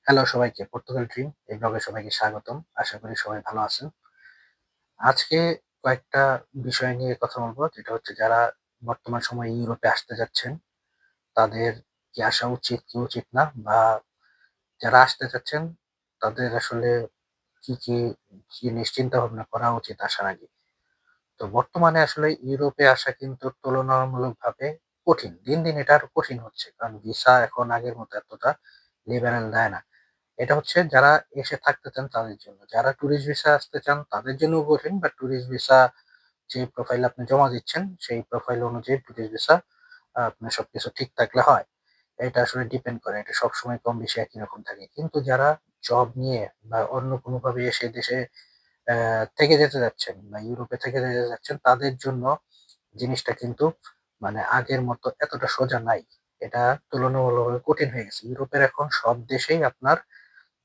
Hello সবাইকে, Portugal dream এই ব্লগে সবাইকে স্বাগতম। আশা করি সবাই ভালো আছেন। আজকে কয়েকটা বিষয় নিয়ে কথা বলবো, যেটা হচ্ছে যারা বর্তমান সময়ে ইউরোপে আসতে যাচ্ছেন, তাদের কি আসা উচিত, কি উচিত না? বা যারা আসতে চাচ্ছেন, তাদের আসলে কি জিনিস চিন্তা ভাবনা করা উচিত আসার আগে? তো বর্তমানে আসলে ইউরোপে আসা কিন্তু তুলনামূলকভাবে কঠিন। দিন, দিন এটা আরো কঠিন হচ্ছে। কারণ ভিসা এখন আগের মতো এতটা লিবারেল দেয় না। এটা হচ্ছে যারা এসে থাকতে চান তাদের জন্য। যারা টুরিস্ট ভিসা আসতে চান তাদের জন্যও কঠিন, বাট টুরিস্ট ভিসা যে প্রোফাইল আপনি জমা দিচ্ছেন সেই প্রোফাইল অনুযায়ী টুরিস্ট ভিসা আপনার সবকিছু ঠিক থাকলে হয়। এটা আসলে ডিপেন্ড করে। এটা সবসময় কম বেশি একই রকম থাকে। কিন্তু যারা জব নিয়ে বা অন্য কোনোভাবে এসে দেশে থেকে যেতে যাচ্ছেন বা ইউরোপে থেকে যেতে যাচ্ছেন, তাদের জন্য জিনিসটা কিন্তু মানে আগের মতো এতটা সোজা নাই। এটা তুলনামূলকভাবে কঠিন হয়ে গেছে। ইউরোপের এখন সব দেশেই আপনার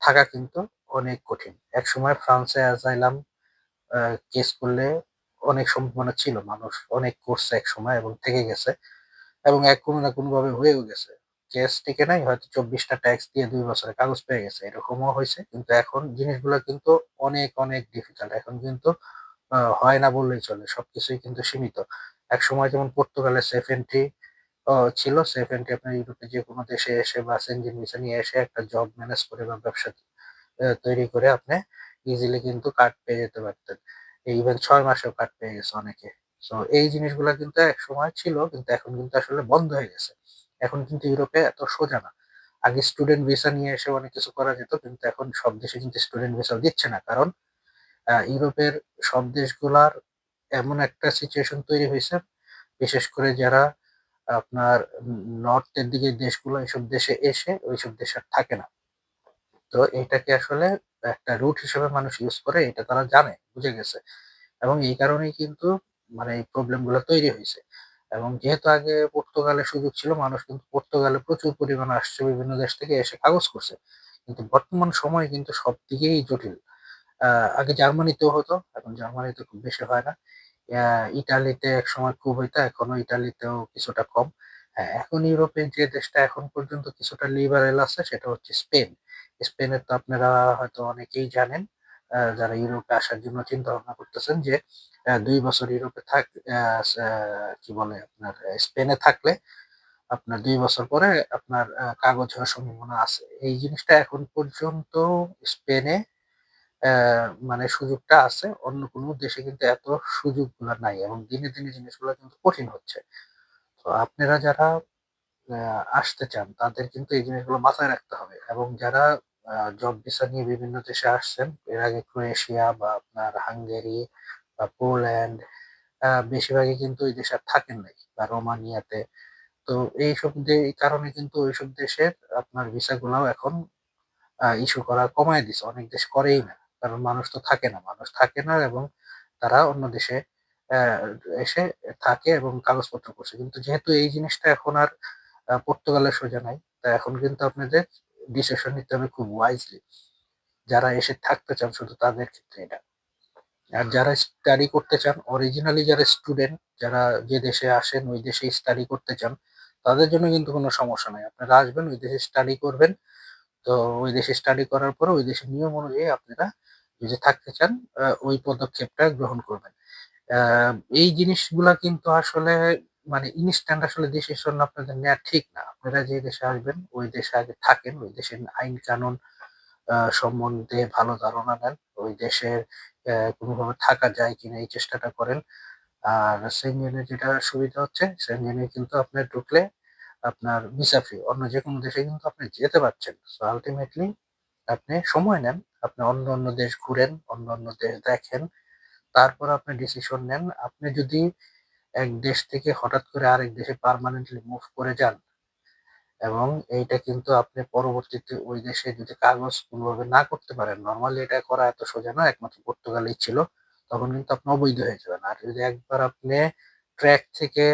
থাকা কিন্তু অনেক কঠিন। একসময় ফ্রান্সে অ্যাসাইলাম কেস করলে অনেক সম্ভাবনা ছিল। মানুষ অনেক করছে একসময় এবং থেকে গেছে এবং কোনো না কোনোভাবে হয়েও গেছে। কেস টিকে নাই, হয়তো ২৪ টা ট্যাক্স দিয়ে ২ বছরের কাগজ পেয়ে গেছে। এরকমও হইছে। কিন্তু এখন জিনিসগুলা কিন্তু অনেক ডিফিকাল্ট। এখন কিন্তু হয় না বললেই চলে। সবকিছুই কিন্তু সীমিত। একসময় যেমন পর্তুগালের সেফ এন্ট্রি ছিল। সেফ এন্ট্রি আপনার ইউরোপে যেকোনো দেশে এসে বা সেনজেন ভিসা নিয়ে এসে একটা জব ম্যানেজ করে বা ব্যবসা তৈরি করে আপনি ইজিলি কিন্তু কার্ড পেয়ে যেতে পারতেন। ইভেন ৬ মাসেও কার্ড পেয়ে গেছে অনেকে। সো এই জিনিসগুলা কিন্তু একসময় ছিল, কিন্তু এখন কিন্তু আসলে বন্ধ হয়ে গেছে। এখন কিন্তু ইউরোপে এত সোজা না। আগে স্টুডেন্ট ভিসা নিয়ে এসে অনেক কিছু করা যেত, কিন্তু এখন সব দেশে কিন্তু স্টুডেন্ট ভিসাও দিচ্ছে না। কারণ ইউরোপের সব দেশগুলার এমন একটা সিচুয়েশন তৈরি হইছে, বিশেষ করে যারা আপনার নর্থ এর দিকের দেশগুলো, এসব দেশে এসে ওইসব দেশে আর থাকে না। তো এটাকে আসলে একটা রুট হিসেবে মানুষ ইউজ করে, এটা তারা জানে, বুঝে গেছে। এবং এই কারণেই কিন্তু মানে এই প্রবলেম গুলো তৈরি হয়েছে। এবং যেহেতু আগে পর্তুগালে সুযোগ ছিল, মানুষ কিন্তু পর্তুগালে প্রচুর পরিমাণে আসছে, বিভিন্ন দেশ থেকে এসে কাগজ করছে। কিন্তু বর্তমান সময়ে কিন্তু সব দিকেই জটিল। আগে জার্মানিতেও হতো, এখন জার্মানিতে খুব বেশি হয় না। ইটালিতে একসময় খুব হইতো, এখনো ইটালিতেও কিছুটা কম। হ্যাঁ, এখন ইউরোপের যে দেশটা এখন পর্যন্ত কিছুটা লিবারেল আছে সেটা হচ্ছে স্পেন। স্পেনের তো আপনারা হয়তো অনেকেই জানেন, যারা ইউরোপে আসার জন্য চিন্তা ভাবনা করতেছেন যে ২ বছর ইউরোপে থাক আ সা কি বলে আপনার স্পেনে থাকলে আপনার ২ বছর পরে আপনার কাগজ হওয়ার সম্ভাবনা আছে। এই জিনিসটা এখন পর্যন্ত স্পেনে অ্যা মানে সুযোগটা আছে। অন্য কোনো দেশে কিন্তু এত সুযোগগুলা নাই এবং দিনে, দিনে জিনিসগুলা কিন্তু কঠিন হচ্ছে। তো আপনারা যারা আসতে চান তাদের কিন্তু এই জিনিসগুলো মাথায় রাখতে হবে এবং যারা জব ভিসা নিয়ে বিভিন্ন দেশে আসছেন, এর আগে ক্রোয়েশিয়া বা আপনার হাঙ্গেরি বা পোল্যান্ড, বেশিরভাগই কিন্তু ওই দেশে আর থাকেন নাই বা রোমানিয়াতে। তো এই কারণে কিন্তু ওইসব দেশের আপনার ভিসাগুলাও এখন ইস্যু করা কমায় দিছে। অনেক দেশ করেই না। কারণ মানুষ তো থাকে না। মানুষ থাকে না এবং তারা অন্য দেশে অ্যা এসে থাকে এবং কাগজপত্র করছে। কিন্তু যেহেতু এই জিনিসটা এখন আর পর্তুগালের সোজা নাই। তো এখন কিন্তু আপনাদের ডিসিশন নিতে হবে খুব ওয়াইজলি। যারা এসে থাকতে চান শুধু তাদের ক্ষেত্রে এটা। আর যারা স্টাডি করতে চান, অরিজিনালি যারা স্টুডেন্ট, যারা যে দেশে আসেন ওই দেশেই স্টাডি করতে চান, তাদের জন্য কিন্তু কোনো সমস্যা নাই। আপনারা আসবেন, ওই দেশে স্টাডি করবেন। তো ওই দেশে স্টাডি করার পরে ওই দেশের নিয়ম অনুযায়ী আপনারা যদি থাকতে চান, ওই পদক্ষেপটা গ্রহণ করবেন। আ এই জিনিসগুলা কিন্তু আসলে মানে ইনস্ট্যান্ট আসলে ডিসিশন আপনাদের নেয়া ঠিক না। আপনারা যে দেশে আসবেন ওই দেশে আগে থাকেন। ওই দেশের আইন কানুন সম্বন্ধে ভালো ধারণা নেন। ওই দেশের কোনভাবে থাকা যায় কিনা এই চেষ্টাটা করেন। আর সেঙ্গেনের যেটা সুবিধা হচ্ছে, সেঙ্গেনে কিন্তু আপনার ঢুকলে আপনার ভিসা ফ্রি। অন্য যেকোনো দেশে কিন্তু আপনি যেতে পারছেন। সো আল্টিমেটলি আপনি সময় নেন। আপনি অন্য দেশ ঘুরেন, অন্য দেশ দেখেন। তারপর আপনি ডিসিশন নেন। আপনি যদি এক দেশ থেকে হঠাৎ করে আরেক দেশে পার্মানেন্টলি মুভ করে যান এবং এইটা কিন্তু আপনি পরবর্তীতে ওই দেশে যদি কাগজ কোনভাবে না করতে পারেন, নরমালি এটা করা এত সোজা না, একমাত্র পর্তুগালেই ছিল। তখন কিন্তু আপনি অবৈধ হয়ে যাবেন। আর যদি একবার আপনি ট্র্যাক থেকে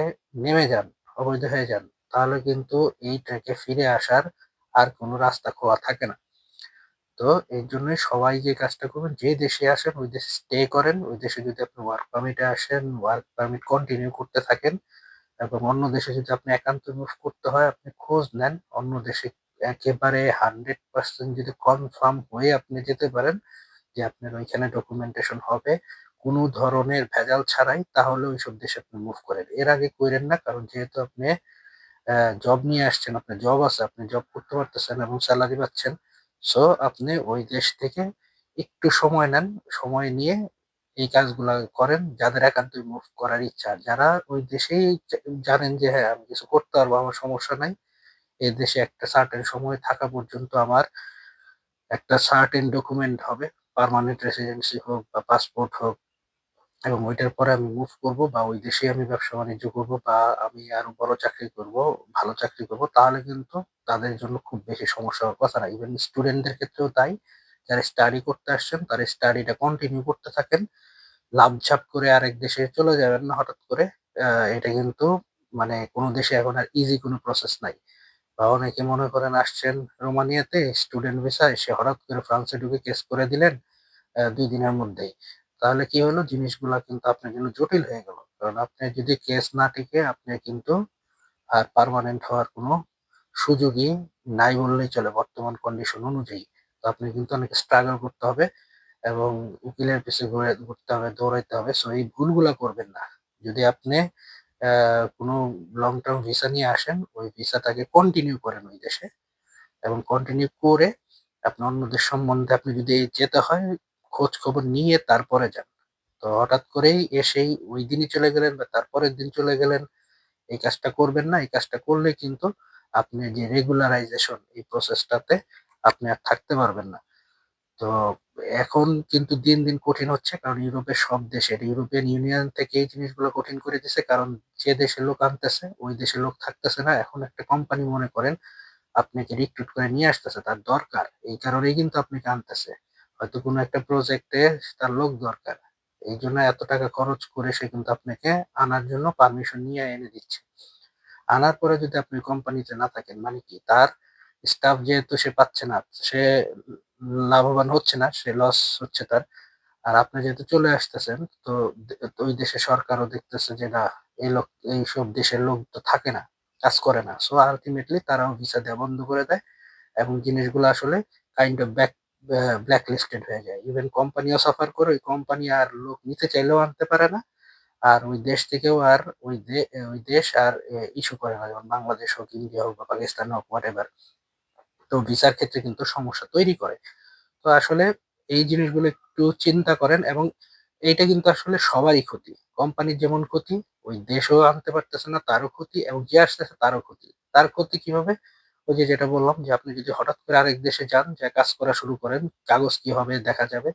নেমে যান, অবৈধ হয়ে যান, তাহলে কিন্তু এই ট্র্যাকে ফিরে আসার আর কোন রাস্তা খোলা থাকে না। তো এইজন্যই সবাই যে কাজটা করবেন, যে দেশে আসেন ওই দেশে স্টে করেন। ওই দেশে যদি আপনি ওয়ার্ক পারমিট এ আসেন, ওয়ার্ক পারমিট কন্টিনিউ করতে থাকেন এবং অন্য দেশে যদি আপনি একান্ত মুভ করতে হয়, আপনি খোঁজ নেন অন্য দেশে একেবারে 100% যদি কনফার্ম হয়ে আপনি যেতে পারেন যে আপনার ওইখানে ডকুমেন্টেশন হবে কোনো ধরনের ভেজাল ছাড়াই, তাহলে ওইসব দেশে আপনি মুভ করেন। এর আগে কইরেন না। কারণ যেহেতু আপনি জব নিয়ে আসছেন, আপনার জব আছে, আপনি জব করতে পারতেছেন এবং সেলারি পাচ্ছেন। সো আপনি ওই দেশ থেকে একটু সময় নেন। সময় নিয়ে এই কাজগুলা করেন যাদের একান্তই মুভ করার ইচ্ছা। আর যারা ওই দেশেই জানেন যে হ্যাঁ, আমি কিছু করতে পারবো, আমার সমস্যা নাই। এই দেশে একটা সার্টেন সময় থাকা পর্যন্ত আমার একটা সার্টেন ডকুমেন্ট হবে। পার্মানেন্ট রেসিডেন্সি হোক বা পাসপোর্ট হোক, এবং ওইটার পরে আমি মুভ করব বা ওই দেশেই আমি ব্যবসা-বাণিজ্য করব বা আমি আরো বড় চাকরি করব, ভালো চাকরি করব। তাহলে কিন্তু তাদের জন্য খুব বেশি সমস্যা হওয়ার কথা না। ইভেন স্টুডেন্টদের ক্ষেত্রেও তাই। যারা স্টাডি করতে আসছেন তারা স্টাডিটা কন্টিনিউ করতে থাকেন। লাফঝাপ করে আরেক দেশে চলে যাবেন না হঠাৎ করে। আ এটা কিন্তু মানে কোন দেশে এখন আর ইজি কোন প্রসেস নাই। বা অনেকে মনে করেন আসছেন রোমানিয়াতে স্টুডেন্ট ভিসায়, সে হঠাৎ করে ফ্রান্সে ঢুকে কেস করে দিলেন ২ দিনের মধ্যেই। তাহলে কি হলো? জিনিসগুলা কিন্তু আপনার জন্য জটিল হয়ে গেল। কারণ আপনার যদি কেস না টিকে আপনি কিন্তু আর পার্মানেন্ট হওয়ার কোনো সুযোগই নাই বললেই চলে বর্তমান কন্ডিশন অনুযায়ী। তো আপনি কিন্তু অনেক স্ট্রাগল করতে হবে এবং উকিলের পিছে ঘুরতে হবে, দৌড়াইতে হবে। সো এই ভুলগুলা করবেন না। যদি আপনি কোনো লং টার্ম ভিসা নিয়ে আসেন, ওই ভিসাটাকে কন্টিনিউ করেন ওই দেশে এবং কন্টিনিউ করে আপনি অন্য দেশ সম্বন্ধে আপনি যদি যেতে হয় খোঁজ খবর নিয়ে তারপরে যান। তো হঠাৎ করেই এসেই ঐদিনই চলে গেলেন বা তারপরের দিন চলে গেলেন, এই কাজটা করবেন না। এই কাজটা করলে কিন্তু আপনি যে রেগুলারাইজেশন এই প্রসেসটাতে আপনি আর থাকতে পারবেন না। তো এখন কিন্তু দিন, দিন কঠিন হচ্ছে। কারণ ইউরোপের সব দেশে ইউরোপিয়ান ইউনিয়ন থেকে এই জিনিসগুলো কঠিন করে দিছে। কারণ যে দেশের লোক আনতেছে, ওই দেশের লোক থাকতেছে না। এখন একটা কোম্পানি মনে করেন আপনাকে রিক্রুট করে নিয়ে আসতেছে। তার দরকার। এই কারণেই কিন্তু আপনাকে আনতেছে। হয়তো কোনো একটা প্রজেক্টে তার লোক দরকার। এইজন্য এত টাকা খরচ করে সে কিন্তু আপনাকে আনার জন্য পারমিশন নিয়ে এনে দিচ্ছে। আনার পরে যদি আপনি কোম্পানিতে না থাকেন মানে কি? তার স্টাফ যেহেতু সে পাচ্ছে না, সে লাভবান হচ্ছে না, সে লস হচ্ছে তার। আর আপনি যেহেতু চলে আসতেছেন, তো তো ওই দেশের সরকারও দেখতেছে যে না, এই লোক এইসব দেশের লোক তো থাকে না, কাজ করে না। সো আল্টিমেটলি তারাও ভিসা দেয়া বন্ধ করে দেয় এবং জিনিসগুলো আসলে কাইন্ড অফ ব্ল্যাক লিস্টেড হয়ে যায়। ইভেন কোম্পানিও সাফার করে, ওই কোম্পানি আর লোক নিতে চাইলেও আনতে পারে না। আর ওই দেশ থেকেও আর ওই দেশ আর ইস্যু করে না। যেমন বাংলাদেশ হোক, ইন্ডিয়া হোক বা পাকিস্তান হোক, হোয়াটএভার। তো ভিসার ক্ষেত্রে কিন্তু সমস্যা তৈরি করে। তো আসলে এই জিনিসগুলো একটু চিন্তা করেন এবং এইটা কিন্তু আসলে সবারই ক্ষতি। কোম্পানির যেমন ক্ষতি, ওই দেশও আনতে পারতেছে না তারও ক্ষতি এবং যে আসতেছে তারও ক্ষতি। তার ক্ষতি কিভাবে? ওই যে যেটা বললাম যে আপনি যদি হঠাৎ করে আরেক দেশে যান, যেয়ে কাজ করা শুরু করেন, কাগজ কি হবে দেখা যাবে।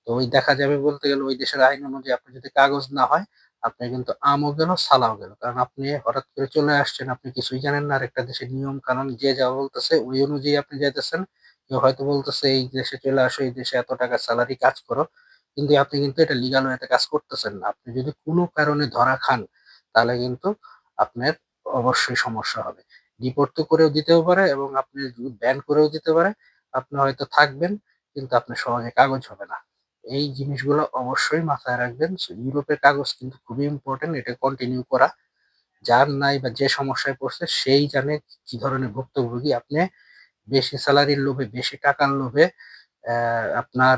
তো ওই দেখা যাবে বলতে গেলে ওই দেশের আইন অনুযায়ী আপনার যদি কাগজ না হয়, আপনার কিন্তু আমও গেল, সালাও গেল। কারণ আপনি হঠাৎ করে চলে আসছেন, আপনি কিছুই জানেন না। আরেকটা দেশের নিয়ম কানুন যে যা বলতেছে ওই অনুযায়ী আপনি যাইতেছেন। কেউ হয়তো বলতেছে এই দেশে চলে আসো, এই দেশে এত টাকা সেলারি, কাজ করো। কিন্তু আপনি কিন্তু এটা লিগাল ওয়েতে কাজ করতেছেন না। আপনি যদি কোনো কারণে ধরা খান, তাহলে কিন্তু আপনার অবশ্যই সমস্যা হবে। ডিপোর্ট তো করেও দিতেও পারে এবং আপনি ব্যান করেও দিতে পারে। আপনি হয়তো থাকবেন কিন্তু আপনার সহজে কাগজ হবে না। এই জিনিসগুলো অবশ্যই মাথায় রাখবেন। সো ইউরোপের কাগজ কিন্তু খুবই ইম্পোর্টেন্ট। এটা কন্টিনিউ করা। যার নাই বা যে সমস্যায় পড়ছে সেই জানে কি ধরনের ভুক্তভোগী। আপনি বেশি সেলারির লোভে, বেশি টাকার লোভে আপনার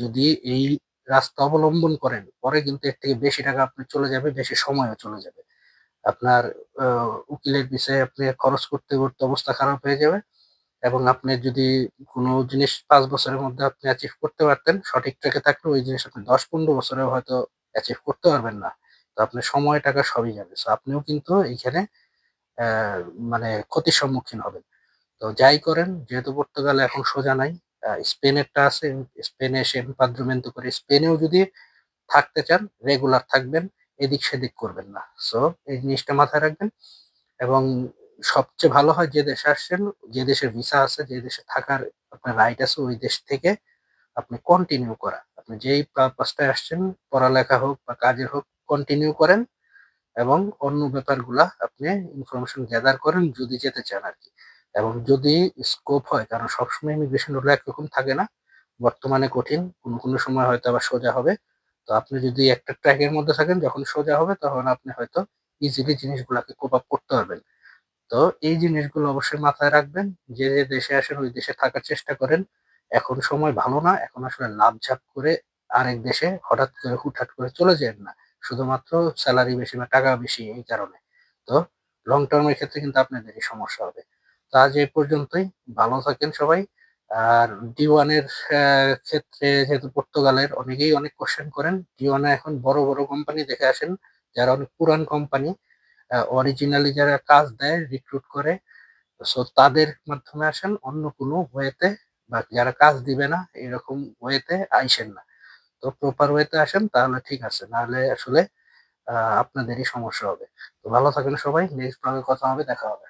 যদি এই রাস্তা অবলম্বন করেন, পরে কিন্তু এর থেকে বেশি টাকা আপনার চলে যাবে, বেশি সময়ও চলে যাবে। আপনার আ উকিলের পিছে আপনি খরচ করতে, করতে অবস্থা খারাপ হয়ে যাবে এবং আপনি যদি কোন জিনিস ৫ বছরের মধ্যে আপনি অ্যাচিভ করতে পারতেন, সঠিক ট্র্যাকে থাকলে ওই জিনিস আপনি ১০-১৫ বছরেও হয়তো অ্যাচিভ করতে পারবেন না। তো আপনার সময়, টাকা সবই যাবে। সো আপনিও কিন্তু এইখানে অ্যা মানে ক্ষতির সম্মুখীন হবেন। তো যাই করেন, যেহেতু পর্তুগালে এখন সোজা নাই, স্পেনেরটা আছে। স্পেনে এসে এমপাদ্রমেন্তো করে স্পেনেও যদি থাকতে চান, রেগুলার থাকবেন। এদিক সেদিক করবেন না। সো এই জিনিসটা মাথায় রাখবেন এবং সবচেয়ে ভালো হয় যে দেশে আসছেন, যে দেশের ভিসা আছে, যে দেশে থাকার আপনার রাইট আছে, ওই দেশ থেকে আপনি কন্টিনিউ করা। আপনি যেই পারপাসটায় আসছেন, পড়ালেখা হোক বা কাজের হোক, কন্টিনিউ করেন এবং অন্য ব্যাপারগুলা আপনি ইনফরমেশন গ্যাদার করেন যদি যেতে চান আরকি। এবং যদি স্কোপ হয়, কারণ সবসময় ইমিগ্রেশন রুল একরকম থাকে না। বর্তমানে কঠিন, কোনো সময় হয়তো আবার সোজা হবে। তো আপনি যদি একটা ট্র্যাক এর মধ্যে থাকেন, যখন সোজা হবে তখন আপনি হয়তো ইজিলি জিনিসগুলাকে কোপ আপ করতে পারবেন। তো এই জিনিসগুলো অবশ্যই মাথায় রাখবেন। যে দেশে আসেন ওই দেশে থাকার চেষ্টা করেন। এখন সময় ভালো না। এখন আসলে লাফঝাপ করে আরেক দেশে হঠাৎ করে হুটহাট করে চলে যায়েন না। শুধুমাত্র সেলারি বেশি বা টাকা বেশি এই কারণে। তো লং টার্ম এর ক্ষেত্রে কিন্তু আপনাদেরই সমস্যা হবে। তো আজ এই পর্যন্তই। ভালো থাকেন সবাই। আর D1 এর ক্ষেত্রে যেহেতু পর্তুগালের অনেকেই অনেক কোয়েশ্চেন করেন। D1 এ এখন বড়, বড় কোম্পানি দেখে আসেন। যারা অনেক পুরান কোম্পানি অরিজিনালি যারা কাজ দেয়, রিক্রুট করে, সো তাদের মাধ্যমে আসেন। অন্য কোনো ওয়েতে বা যারা কাজ দিবে না এরকম ওয়েতে আইসেন না। তো প্রপার ওয়েতে আসেন তাহলে ঠিক আছে। নাহলে আসলে আপনাদেরই সমস্যা হবে। তো ভালো থাকেন সবাই। নেক্সট ব্লগে কথা হবে, দেখা হবে।